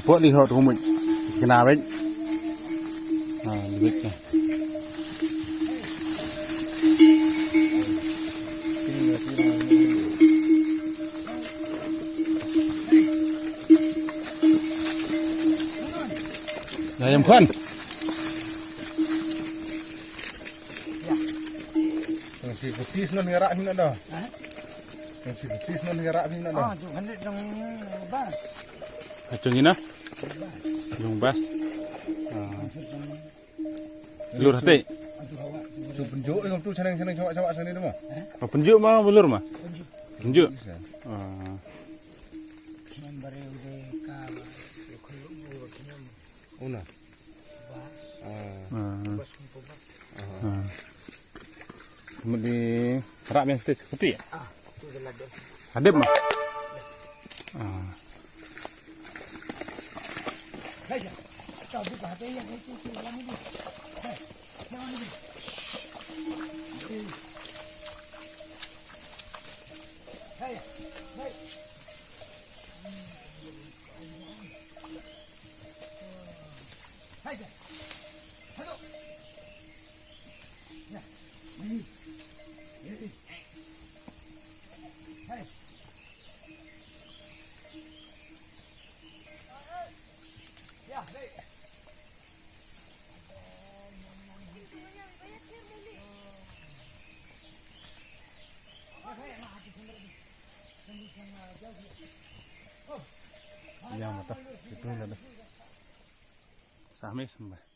Buat lihat rumit kena baik. Baik. Ayam kan? Si betis non ngerak ni dah. Si betis non ngerak ni dah. Tu hendak dong bas. Acung ini nah? Yung bas. Lur hati. Tu penjuk yang tu senang-senang cawak-cawak sana tu mah. Penjuk mah belur mah. Penjuk. Nombare udah kala. Una. Bas kumpul bas. Kemudian rak yang seperti ya? Tu dah ada. Hadap mah. Hai ya. Kau buka hati yang itu dalam ini. Hai. Jangan ini. Hai. Hai. Hai. Halo. Ya. Ini. Ini. Hai. Ya, baik. Ya mata. Itu ada. Sampai sembah.